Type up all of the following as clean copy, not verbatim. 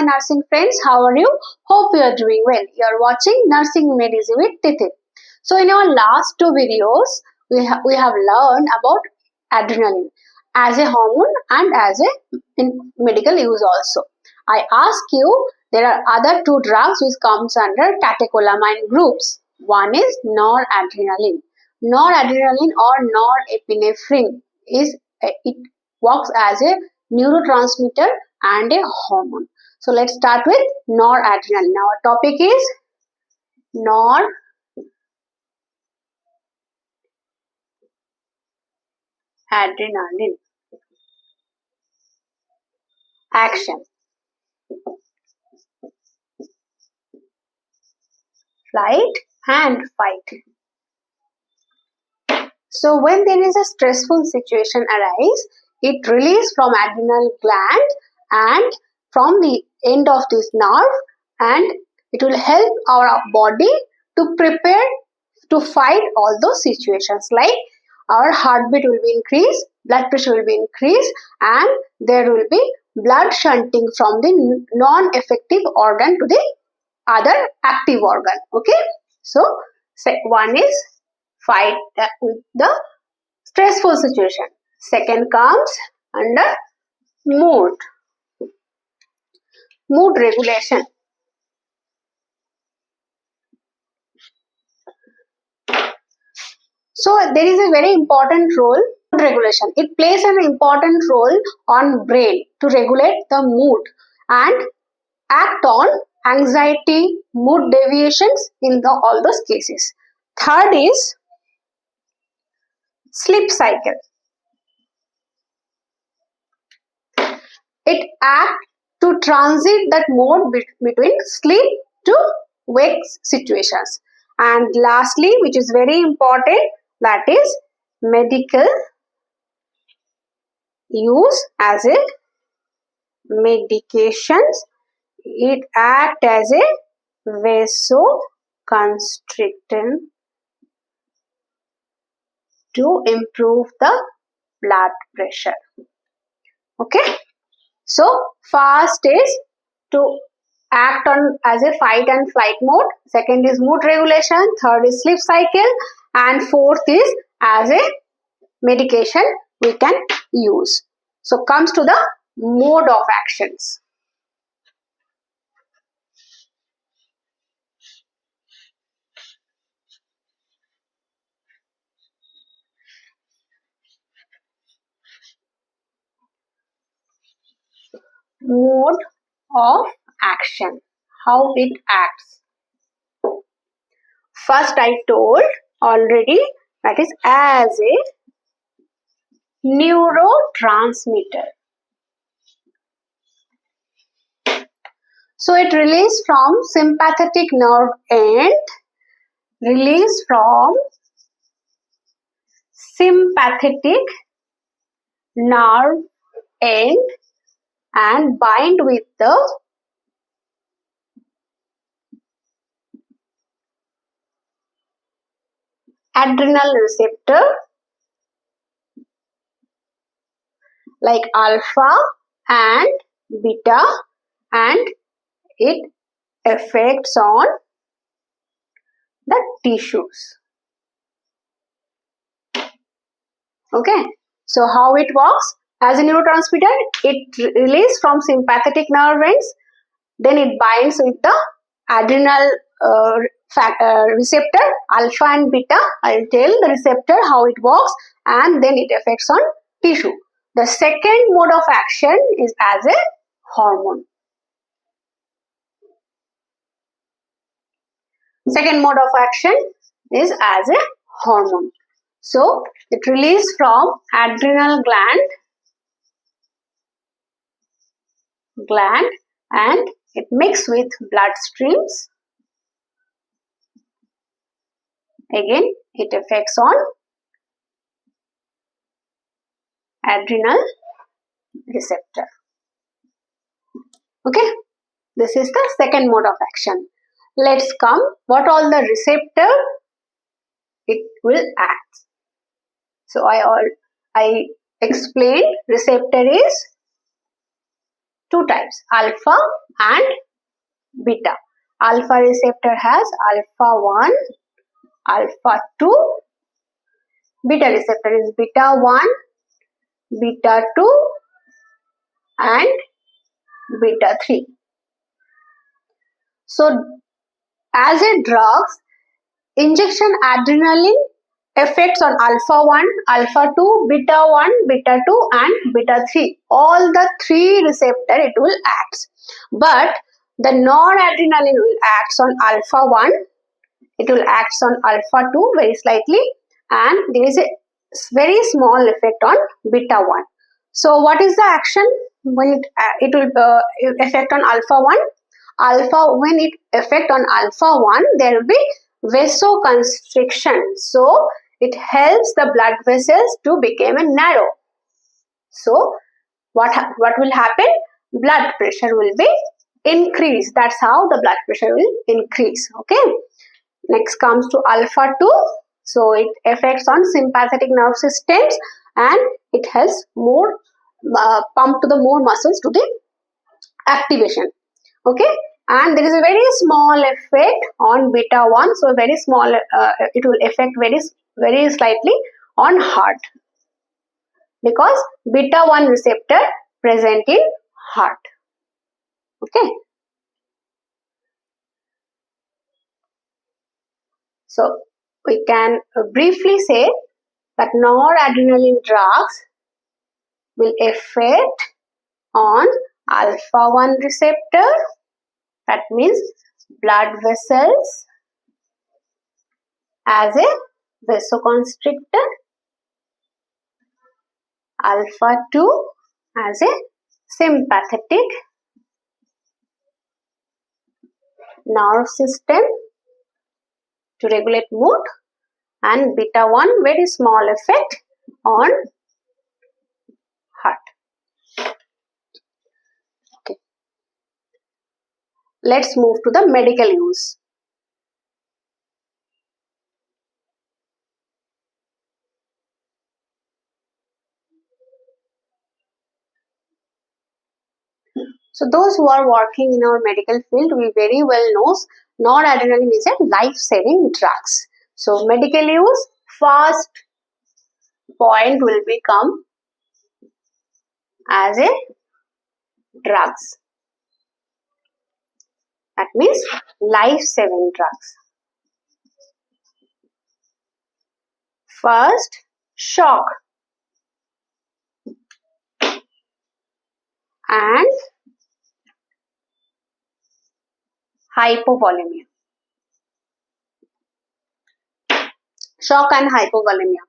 my nursing friends. How are you? Hope you are doing well. You are watching Nursing Medicine with Tithi. So in our last two videos, we have learned about adrenaline as a hormone and as a in medical use also. I ask you, there are other two drugs which comes under catecholamine groups. One is noradrenaline. Noradrenaline or norepinephrine it works as a neurotransmitter and a hormone. So let's start with noradrenaline. Our topic is noradrenaline action. Flight and fight. So when there is a stressful situation arise, it releases from adrenal gland and from the end of this nerve, and it will help our body to prepare to fight all those situations, like our heartbeat will be increased, blood pressure will be increased, and there will be blood shunting from the non-effective organ to the other active organ. Okay, so one is fight with the stressful situation. Second comes under mood regulation. So there is a very important role mood regulation. It plays an important role on brain to regulate the mood and act on anxiety, mood deviations in all those cases. Third is sleep cycle. It acts to transit that mode between sleep to wake situations. And lastly, which is very important, that is medical use as a medications. It acts as a vasoconstrictor to improve the blood pressure. Okay. So first is to act on as a fight and flight mode. Second is mood regulation. Third is sleep cycle. And fourth is as a medication we can use. So comes to the mode of actions. Mode of action, how it acts. First I told already, that is as a neurotransmitter. So it releases from sympathetic nerve end, release from sympathetic nerve end and bind with the adrenal receptor like alpha and beta, and it affects on the tissues. Okay, so how it works? As a neurotransmitter, it releases from sympathetic nerve ends, then it binds with the adrenal receptor alpha and beta. I will tell the receptor how it works, and then it affects on tissue. The second mode of action is as a hormone. Second mode of action is as a hormone. So it releases from adrenal gland and it mixes with blood streams. Again, it affects on adrenal receptor. Okay, this is the second mode of action. Let's come what all the receptor it will act. So I explained receptor is two types, alpha and beta. Alpha receptor has alpha 1, alpha 2. Beta receptor is beta 1, beta 2 and beta 3. So as a drugs, injection adrenaline effects on alpha 1, alpha 2, beta 1, beta 2 and beta 3. All the three receptor it will act. But the noradrenaline will act on alpha 1, it will act on alpha 2 very slightly, and there is a very small effect on beta 1. So what is the action when it will affect on alpha 1? Alpha, when it affect on alpha 1, there will be vasoconstriction. So it helps the blood vessels to become narrow. So what will happen? Blood pressure will be increased. That's how the blood pressure will increase. Okay. Next comes to alpha 2. So it affects on sympathetic nerve systems and it helps more pump to the more muscles to the activation. Okay, and there is a very small effect on beta 1. So very small, it will affect very slightly on heart, because beta 1 receptor present in heart. Okay. So we can briefly say that noradrenaline drugs will affect on alpha 1 receptor, that means blood vessels as a vasoconstrictor, alpha 2 as a sympathetic nerve system to regulate mood, and beta 1 very small effect on heart. Okay. Let's move to the medical use. So those who are working in our medical field, we very well know noradrenaline is a life-saving drugs. So medical use, first point will become as a drugs. That means life-saving drugs. First, shock and hypovolemia. Shock and hypovolemia.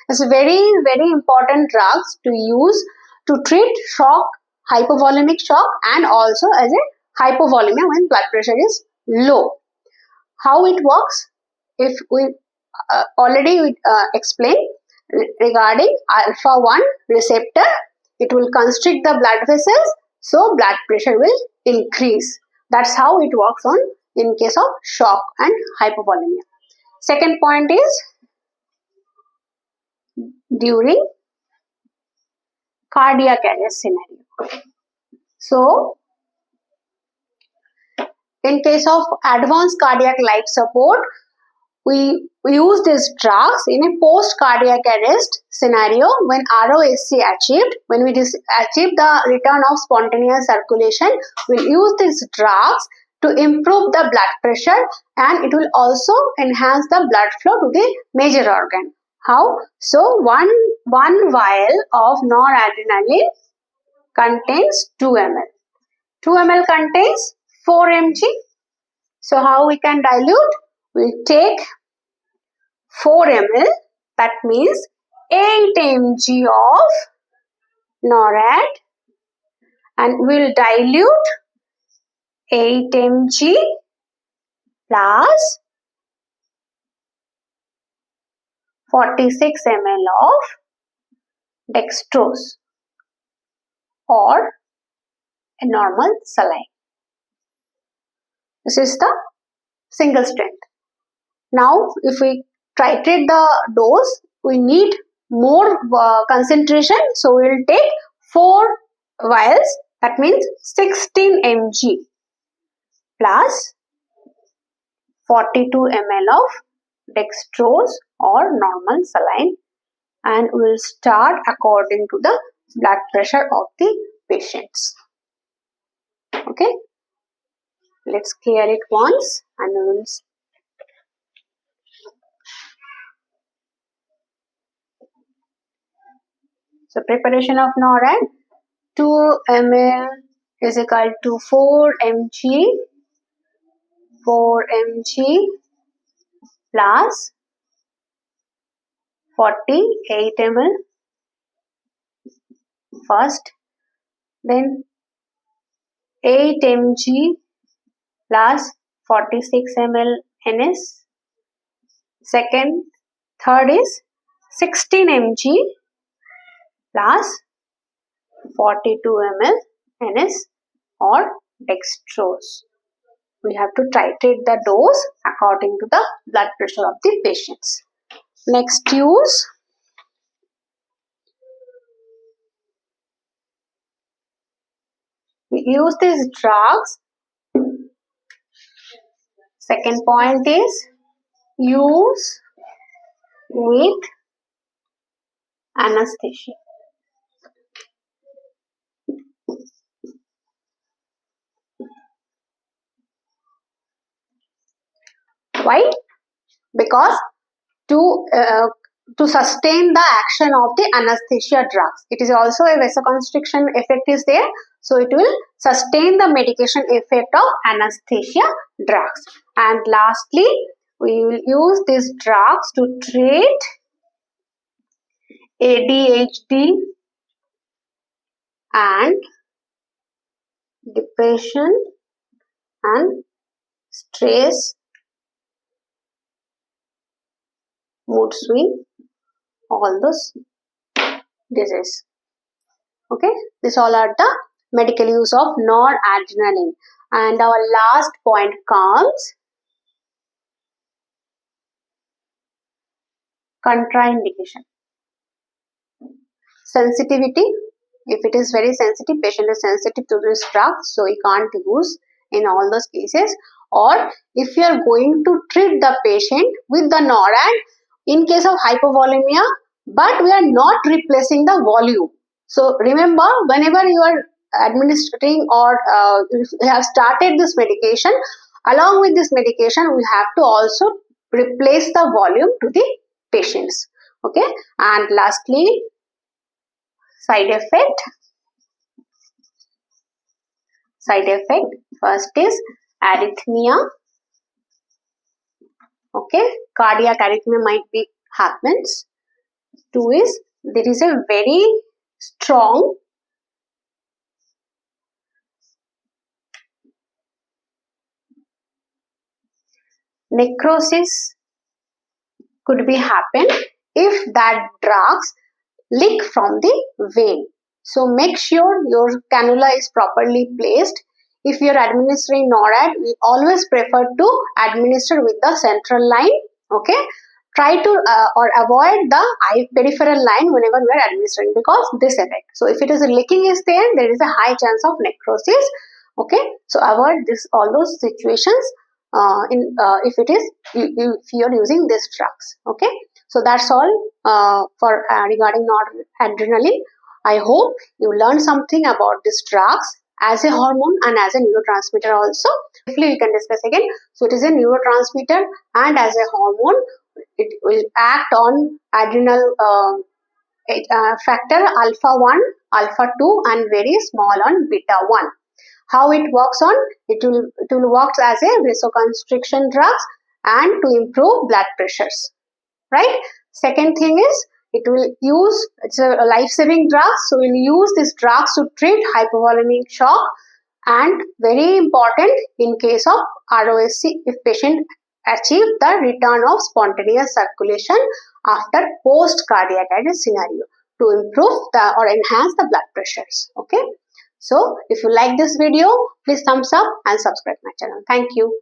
It's very important drugs to use to treat shock, hypovolemic shock, and also as a hypovolemia when blood pressure is low. How it works? If we already explained regarding alpha 1 receptor, it will constrict the blood vessels, so blood pressure will increase. That's how it works on in case of shock and hypovolemia. Second point is during cardiac arrest scenario. So in case of advanced cardiac life support, we use these drugs in a post cardiac arrest scenario when ROSC achieved. When we achieve the return of spontaneous circulation, we'll use these drugs to improve the blood pressure, and it will also enhance the blood flow to the major organ. How? So one vial of noradrenaline contains 2 ml. 2 ml contains 4 mg. So how we can dilute? We take 4 ml, that means 8 mg of norad, and we'll dilute 8 mg plus 46 ml of dextrose or a normal saline. This is the single strength. Now, if we titrate the dose, we need more concentration. So, we will take 4 vials That means 16 mg plus 42 ml of dextrose or normal saline, and we will start according to the blood pressure of the patients. Okay, let's clear it once and we will. So preparation of NORAD, 2 ml is equal to 4 mg plus 48 ml first, then 8 mg plus 46 ml NS second, third is 16 mg plus 42 ml NS or dextrose. We have to titrate the dose according to the blood pressure of the patients. Next use. We use these drugs. Second point is use with anesthesia. Why? Because to sustain the action of the anesthesia drugs, it is also a vasoconstriction effect is there, so it will sustain the medication effect of anesthesia drugs. And lastly, we will use these drugs to treat ADHD and depression and stress, mood swing, all those diseases. Okay, these all are the medical use of noradrenaline. And our last point comes contraindication. Sensitivity. If it is very sensitive, patient is sensitive to this drug, so we can't use in all those cases. Or if you are going to treat the patient with the NORAD in case of hypovolemia, but we are not replacing the volume. So remember, whenever you are administering or if you have started this medication, along with this medication, we have to also replace the volume to the patients. Okay, and lastly, side effect. Side effect, first is arrhythmia. Okay, cardiac arrhythmia might be happens. 2 is there is a very strong necrosis could be happen if that drugs leak from the vein. So make sure your cannula is properly placed. If you are administering NORAD, we always prefer to administer with the central line. Okay, try to or avoid the peripheral line whenever we are administering, because this effect. So if it is a leaking is there is a high chance of necrosis. Okay, so avoid this all those situations if it is if you are using these drugs. Okay, so that's all for regarding noradrenaline. I hope you learned something about these drugs as a hormone and as a neurotransmitter also. Briefly we can discuss again. So it is a neurotransmitter and as a hormone it will act on adrenal factor alpha 1, alpha 2 and very small on beta 1. How it works on? It will work as a vasoconstriction drugs and to improve blood pressures. Right? Second thing is it will use, it's a life-saving drug, so we'll use these drugs to treat hypovolemic shock, and very important in case of ROSC if patient achieve the return of spontaneous circulation after post cardiac arrest scenario to improve the or enhance the blood pressures. Okay, so if you like this video, please thumbs up and subscribe my channel. Thank you.